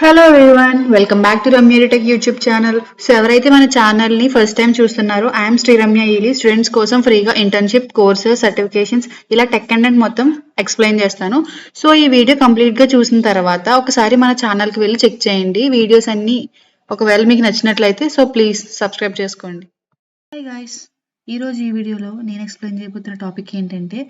Hello everyone, welcome back to Ramya tech YouTube channel. So ఎవరైతే మన ఛానల్ని ఫస్ట్ టైం చూస్తున్నారో, ఐఎమ్ శ్రీ రమ్య ఈలి. స్టూడెంట్స్ కోసం ఫ్రీగా ఇంటర్న్షిప్, కోర్సెస్, సర్టిఫికేషన్స్ ఇలా టెక్ కంటెంట్ మొత్తం ఎక్స్ప్లెయిన్ చేస్తాను. సో ఈ వీడియో కంప్లీట్గా చూసిన తర్వాత ఒకసారి మన ఛానల్కి వెళ్ళి చెక్ చేయండి వీడియోస్ అన్నీ. ఒకవేళ మీకు నచ్చినట్లయితే సో ప్లీజ్ సబ్స్క్రైబ్ చేసుకోండి. హాయ్ గాయ్స్, ఈరోజు ఈ వీడియోలో నేను ఎక్స్ప్లెయిన్ చేయబోతున్న టాపిక్ ఏంటంటే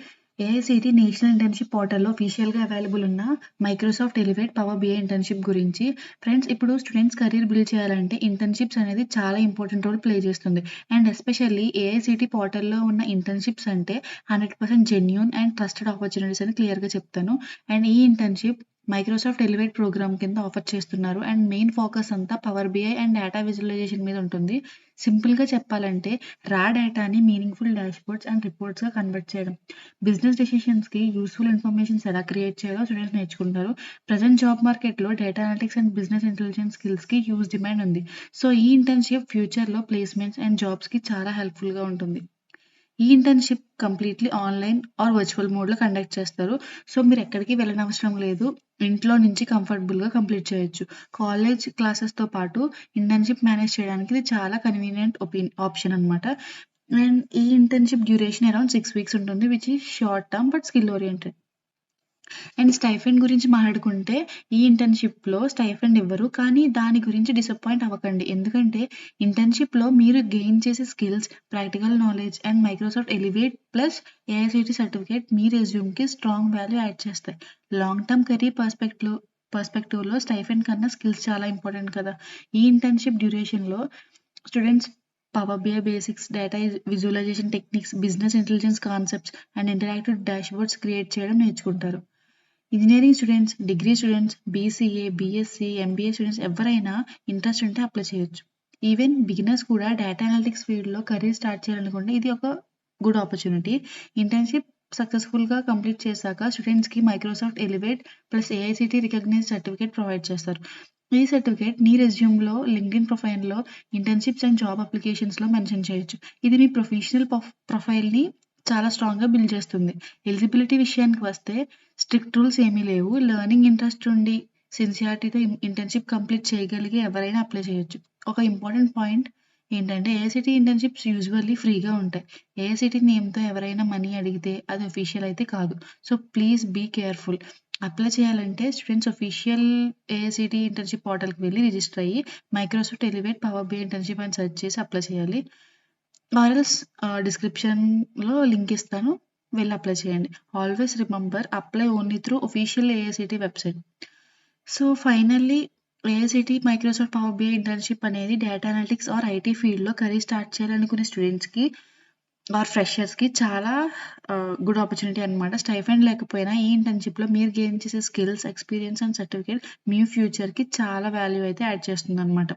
ఏఐసిటి నేషనల్ ఇంటర్న్షిప్ పోర్టల్లో అఫీషియల్గా అవైలబుల్ ఉన్న Microsoft Elevate Power BI internship గురించి. ఫ్రెండ్స్, ఇప్పుడు స్టూడెంట్స్ కెరీర్ బిల్డ్ చేయాలంటే ఇంటర్న్షిప్స్ అనేది చాలా ఇంపార్టెంట్ రోల్ ప్లే చేస్తుంది. అండ్ ఎస్పెషల్లీ ఏఐసిటి పోర్టల్లో ఉన్న ఇంటర్న్షిప్స్ అంటే 100% జెన్యూన్ అండ్ ట్రస్టెడ్ ఆపర్చునిటీస్ అని క్లియర్గా చెప్తాను. అండ్ ఈ ఇంటర్న్షిప్ మైక్రోసాఫ్ట్ ఎలివేట్ ప్రోగ్రామ్ కింద ఆఫర్ చేస్తున్నారు. అండ్ మెయిన్ ఫోకస్ అంతా Power BI and data visualisation మీద ఉంటుంది. సింపుల్గా చెప్పాలంటే రా డేటాని మీనింగ్ఫుల్ డాష్బోర్డ్స్ అండ్ రిపోర్ట్స్గా కన్వర్ట్ చేయడం. బిజినెస్ డెసిషన్స్కి యూస్ఫుల్ ఇన్ఫర్మేషన్స్ ఎలా క్రియేట్ చేయాలో స్టూడెంట్స్ నేర్చుకుంటారు. ప్రజెంట్ జాబ్ మార్కెట్లో data analytics and business intelligence స్కిల్స్కి హ్యూజ్ డిమాండ్ ఉంది. సో ఈ ఇంటర్న్షిప్ ఫ్యూచర్లో ప్లేస్మెంట్స్ అండ్ జాబ్స్కి చాలా హెల్ప్ఫుల్గా ఉంటుంది. ఈ internship completely online or virtual మోడ్లో కండక్ట్ చేస్తారు. సో మీరు ఎక్కడికి వెళ్ళనవసరం లేదు, ఇంట్లో నుంచి కంఫర్టబుల్గా కంప్లీట్ చేయొచ్చు. కాలేజ్ క్లాసెస్తో పాటు ఇంటర్న్షిప్ మేనేజ్ చేయడానికి ఇది చాలా కన్వీనియంట్ ఆప్షన్ అనమాట. అండ్ ఈ ఇంటర్న్షిప్ డ్యూరేషన్ అరౌండ్ 6 weeks ఉంటుంది, which is short term but skill oriented. And stipend గురించి మాట్లాడుకుంటే ఈ ఇంటర్న్షిప్లో స్టైఫండ్ ఇవ్వరు, కానీ దాని గురించి డిసప్పాయింట్ అవ్వకండి. ఎందుకంటే ఇంటర్న్షిప్లో మీరు గెయిన్ చేసే skills, practical knowledge and Microsoft Elevate plus AICTE certificate మీ రెజ్యూమ్కి స్ట్రాంగ్ వాల్యూ యాడ్ చేస్తాయి. లాంగ్ టర్మ్ కెరీర్ పర్స్పెక్టివ్లో స్టైఫండ్ కన్నా స్కిల్స్ చాలా ఇంపార్టెంట్ కదా. ఈ ఇంటర్న్షిప్ డ్యూరేషన్లో students Power BI basics, data visualisation techniques, business intelligence concepts and interactive dashboards create చేయడం నేర్చుకుంటారు. Engineering students, degree students, BCA, BSc, MBA students ఎవరైనా ఇంట్రెస్ట్ ఉంటే అప్లై చేయొచ్చు. ఈవెన్ బిగినర్స్ కూడా డేటా అనలిటిక్స్ ఫీల్డ్లో కెరీర్ స్టార్ట్ చేయాలనుకుంటే ఇది ఒక గుడ్ ఆపర్చునిటీ. ఇంటర్న్షిప్ సక్సెస్ఫుల్గా కంప్లీట్ చేశాక స్టూడెంట్స్కి Microsoft Elevate plus AICTE recognize certificate provide చేస్తారు. ఈ సర్టిఫికేట్ నీ రెజ్యూమ్లో, లింక్డ్ఇన్ ప్రొఫైల్లో, ఇంటర్న్షిప్స్ అండ్ జాబ్ అప్లికేషన్స్లో మెన్షన్ చేయొచ్చు. ఇది మీ ప్రొఫెషనల్ ప్రొఫైల్ని చాలా స్ట్రాంగ్గా బిల్డ్ చేస్తుంది. ఎలిజిబిలిటీ విషయానికి వస్తే స్ట్రిక్ట్ రూల్స్ ఏమీ లేవు. లెర్నింగ్ ఇంట్రెస్ట్ ఉండి సిన్సియారిటీతో ఇంటర్న్షిప్ కంప్లీట్ చేయగలిగే ఎవరైనా అప్లై చేయొచ్చు. ఒక ఇంపార్టెంట్ పాయింట్ ఏంటంటే ఏఐసిటి ఇంటర్న్షిప్స్ యూజువల్లీ ఫ్రీగా ఉంటాయి. ఏఐసిటి నేమ్తో ఎవరైనా మనీ అడిగితే అది అఫీషియల్ అయితే కాదు. So please be careful. Apply చేయాలంటే స్టూడెంట్స్ అఫీషియల్ ఏఐసిటి ఇంటర్న్షిప్ పోర్టల్కి వెళ్ళి రిజిస్టర్ అయ్యి Microsoft Elevate Power BI internship అని సెర్చ్ చేసి అప్లై చేయాలి. ఆర్ఎల్స్ డిస్క్రిప్షన్లో లింక్ ఇస్తాను, వెళ్ళి అప్లై చేయండి. Always remember, apply only through official AICTE website. So finally AICTE Microsoft Power BI internship అనేది డేటా అనలిటిక్స్ ఆర్ ఐటీ ఫీల్డ్లో కెరీర్ స్టార్ట్ చేయాలనుకునే స్టూడెంట్స్కి ఆర్ ఫ్రెషర్స్కి చాలా గుడ్ ఆపర్చునిటీ అనమాట. స్టైఫండ్ లేకపోయినా ఈ ఇంటర్న్షిప్లో మీరు గెయిన్ చేసే స్కిల్స్, ఎక్స్పీరియన్స్ అండ్ సర్టిఫికేట్ మీ ఫ్యూచర్కి చాలా వాల్యూ అయితే యాడ్ చేస్తుంది అనమాట.